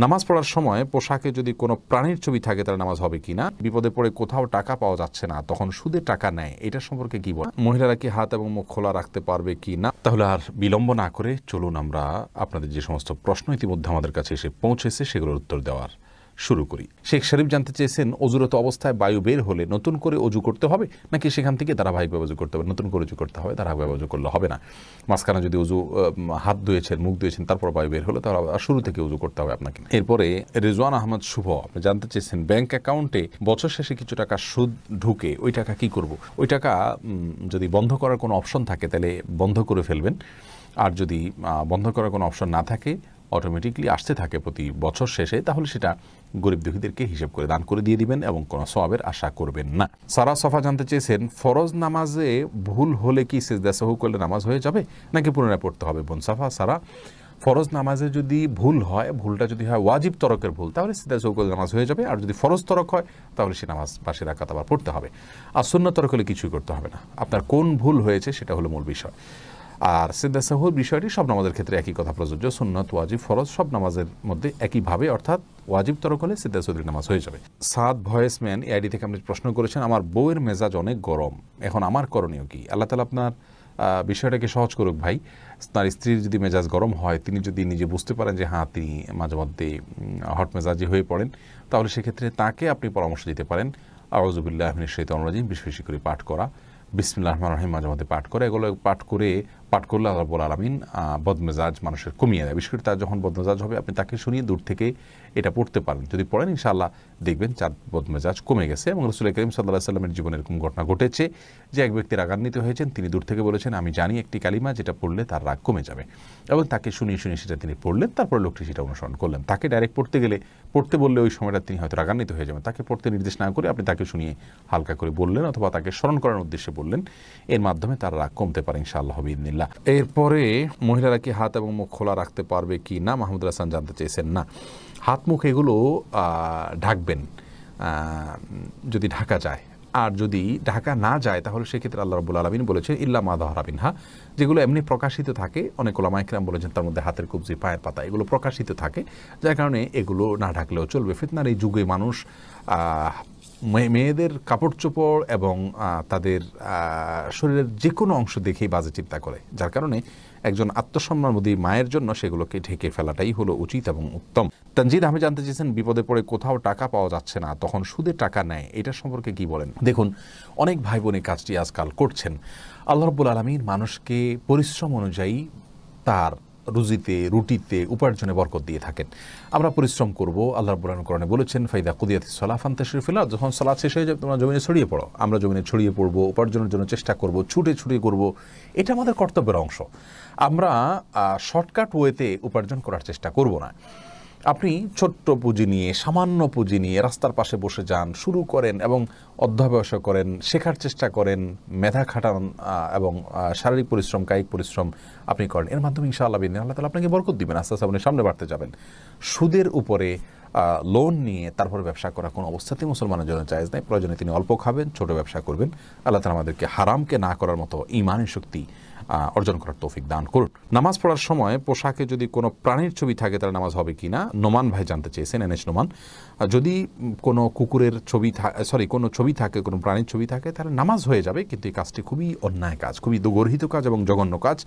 নামাজ পড়ার সময় পোশাকে যদি কোনো প্রাণীর ছবি থাকে তাহলে নামাজ হবে কিনা, বিপদে পড়ে কোথাও টাকা পাওয়া যাচ্ছে না তখন সুদে টাকা নেয়, এটা সম্পর্কে কি বল, মহিলারা কি হাত এবং মুখ খোলা রাখতে পারবে কি না। তাহলে আর বিলম্ব না করে চলুন আমরা আপনাদের যে সমস্ত প্রশ্ন ইতিমধ্যে আমাদের কাছে এসে পৌঁছেছে সেগুলোর উত্তর দেওয়ার শুরু করি। শেখ শরীফ জানতে চেয়েছেন, অজুরত অবস্থায় বায়ু বের হলে নতুন করে অজু করতে হবে নাকি সেখান থেকে ধারাবাহিকভাবে অজু করতে হবে? নতুন করে অজু করতে হবে, ধারাবাহিকভাবে অজু করলে হবে না। মাঝখানে যদি অজু হাত ধুয়েছেন, মুখ ধুয়েছেন, তারপর বায়ু বের হলে তাহলে শুরু থেকে অজু করতে হবে আপনাকে। এরপরে রেজওয়ান আহমদ শুভ আপনি জানতে চেয়েছেন, ব্যাংক অ্যাকাউন্টে বছর শেষে কিছু টাকা সুদ ঢুকে, ওই টাকা কি করব? ওই টাকা যদি বন্ধ করার কোনো অপশন থাকে তাহলে বন্ধ করে ফেলবেন, আর যদি বন্ধ করার কোনো অপশন না থাকে, অটোমেটিকলি আসতে থাকে প্রতি বছর শেষে, তাহলে সেটা গরিব দুঃখীদেরকে হিসেব করে দান করে দিয়ে দিবেন এবং কোনো সওয়াবের আশা করবেন না। সারা সফা জানতে চেয়েছেন, ফরজ নামাজে ভুল হলে কি সিজদা সাহু করলে নামাজ হয়ে যাবে নাকি পুনরায় পড়তে হবে? বোন সাফা সারা, ফরজ নামাজে যদি ভুল হয়, ভুলটা যদি হয় ওয়াজিব তরকের ভুল, তাহলে সিজদা সাহু করলে নামাজ হয়ে যাবে, আর যদি ফরজ তরক হয় তাহলে সে নামাজ পাশে রাকাত আবার পড়তে হবে। আর সুন্নাত তরক হলে কিছুই করতে হবে না, আপনার কোন ভুল হয়েছে সেটা হলো মূল বিষয়। আর সিজদা সাহুর বিষয়টি সব নামাজের ক্ষেত্রে একই কথা প্রযোজ্য, সুন্নাত ওয়াজিব ফরজ সব নামাজের মধ্যে একইভাবে, অর্থাৎ ওয়াজিব তরক হলে সিজদা সাহুর নামাজ হয়ে যাবে। সাদ ভয়েসম্যান এআইডি থেকে আপনি প্রশ্ন করেছেন, আমার বউয়ের মেজাজ অনেক গরম, এখন আমার করণীয় কি? আল্লাহ তাআলা আপনার বিষয়টাকে সহজ করুক ভাই। তার স্ত্রীর যদি মেজাজ গরম হয়, তিনি যদি নিজে বুঝতে পারেন যে হ্যাঁ তিনি মাঝে মধ্যে হট মেজাজি হয়ে পড়েন, তাহলে সেক্ষেত্রে তাকে আপনি পরামর্শ দিতে পারেন আউযু বিল্লাহি মিনাশ শাইতানির রাজিম বেশি বেশি করে পাঠ করা, বিসমিল্লাহির রহমানির রহিম মাঝে মধ্যে পাঠ করে, এগুলো পাঠ করলে আল্লাহ রাব্বুল আলামিন বদমেজাজ মানুষের কমিয়ে দেয়। বিশেষ করে তার যখন বদমেজাজ হবে আপনি তাকে শুনিয়ে দূর থেকে এটা পড়তে পারেন, যদি পড়েন ইনশাআল্লাহ দেখবেন তার বদমেজাজ কমে গেছে। এবং রাসূল করিম সাল্লাল্লাহু আলাইহি ওয়াসাল্লামের জীবনে এরকম ঘটনা ঘটেছে যে এক ব্যক্তি রাগান্বিত হয়েছেন, তিনি দূর থেকে বলেছেন আমি জানি একটি কালিমা যেটা পড়লে তার রাগ কমে যাবে, এবং তাকে শুনিয়ে সেটা তিনি পড়লেন, তারপর লোকটি সেটা অনুসরণ করলেন। তাকে ডাইরেক্ট পড়তে বললে ওই সময়টা তিনি হয়তো রাগান্বিত হয়ে যাবেন, তাকে পড়তে নির্দেশ না করে আপনি তাকে শুনিয়ে হালকা করে বললেন অথবা তাকে স্মরণ করার উদ্দেশ্যে বললেন, এর মাধ্যমে তার রাগ কমতে পারে ইনশাআল্লাহ বিইذنিল্লাহ। এরপরে মহিলারা কি হাত এবং মুখ খোলা রাখতে পারবে কি না, মাহমুদুল হাসান জানতে চেয়েছেন। না, হাত মুখ এগুলো ঢাকবেন যদি ঢাকা যায়, আর যদি ঢাকা না যায় তাহলে সেক্ষেত্রে আল্লাহ রাব্বুল আলামিন বলেছেন ইল্লা মা যাহারা মিনহা, যেগুলো এমনি প্রকাশিত থাকে, অনেক উলামায়ে কেরাম বলেছেন তার মধ্যে হাতের কবজি, পায়ের পাতা, এগুলো প্রকাশিত থাকে, যার কারণে এগুলো না ঢাকলেও চলবে। ফিতনার এই যুগে মানুষ মেয়েদের কাপড় চোপড় এবং তাদের শরীরের যে কোনো অংশ দেখেই বাজে চিন্তা করে, যার কারণে একজন আত্মসম্মানবোধী মায়ের জন্য সেগুলোকে ঢেকে ফেলাটাই হলো উচিত এবং উত্তম। তানজিদ আহমেদ জানতে চেয়েছেন, বিপদে পড়ে কোথাও টাকা পাওয়া যাচ্ছে না তখন সুদে টাকা নেয়, এটা সম্পর্কে কি বলেন? দেখুন, অনেক ভাই বোন এই কাজটি আজকাল করছেন। আল্লাহ রাব্বুল আলামিন মানুষকে পরিশ্রম অনুযায়ী তার রুজিতে, রুটিতে, উপার্জনে বরকত দিয়ে থাকেন। আমরা পরিশ্রম করব, আল্লাহ রাব্বুল আলামিন কোরআনে বলেছেন ফাইদা কুদিয়াতিস সালাহ ফান্তাশিরু ফিল আরদ, যখন সালাত শেষ হয়ে যাবে তোমরা জমিনে ছড়িয়ে পড়ো। আমরা জমিনে ছড়িয়ে পড়ব, উপার্জনের জন্য চেষ্টা করব, ছুটে করব, এটা আমাদের কর্তব্যের অংশ। আমরা শর্টকাট ওয়েতে উপার্জন করার চেষ্টা করব না। আপনি ছোট্ট পুঁজি নিয়ে, সামান্য পুঁজি নিয়ে রাস্তার পাশে বসে যান, শুরু করেন এবং অধ্যবসায় করেন, শেখার চেষ্টা করেন, মেধা খাটান এবং শারীরিক পরিশ্রম, কায়িক পরিশ্রম আপনি করেন, এর মাধ্যমে ইনশাআল্লাহ আল্লাহ তাআলা আপনাকে বরকত দিবেন, আস্তে আস্তে আপনি সামনে বাড়তে যাবেন। সুদের উপরে লোন নিয়ে তারপরে ব্যবসা করা কোনো অবস্থাতেই মুসলমানের জন্য জায়েজ নাই। প্রয়োজনে তিনি অল্প খাবেন, ছোট ব্যবসা করবেন। আল্লাহ তাআলা আমাদেরকে হারামকে না করার মতো ঈমানের শক্তি অর্জন করার তৌফিক দান করুন। নামাজ পড়ার সময় পোশাকে যদি কোনো প্রাণীর ছবি থাকে তাহলে নামাজ হবে কি না, নোমান ভাই জানতে চেয়েছেন, এনএস নোমান। যদি কোনো কুকুরের ছবি কোনো ছবি থাকে, কোনো প্রাণীর ছবি থাকে, তাহলে নামাজ হয়ে যাবে, কিন্তু এই কাজটি খুবই অন্যায় কাজ, খুবই গর্হিত কাজ এবং জঘন্য কাজ।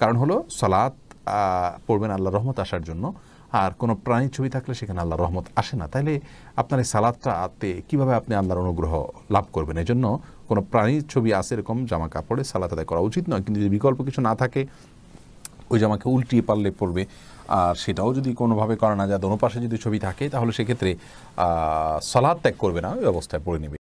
কারণ হলো সালাত পড়বেন আল্লাহর রহমত আসার জন্য, আর কোনো প্রাণীর ছবি থাকলে সেখানে আল্লাহর রহমত আসে না। তাইলে আপনার এই সালাতটাতে কীভাবে আপনি আল্লাহর অনুগ্রহ লাভ করবেন? এই জন্য কোনো প্রাণীর ছবি আসে এরকম জামা কাপড়ে সালাত আদায় করা উচিত নয়। কিন্তু যদি বিকল্প কিছু না থাকে, ওই জামাকে উল্টিয়ে পারলে পড়বে, আর সেটাও যদি কোনোভাবে করা না যায়, দোনো পাশে যদি ছবি থাকে, তাহলে সেক্ষেত্রে সালাত ত্যাগ করবে না, ওই অবস্থায় পড়ে নেবে।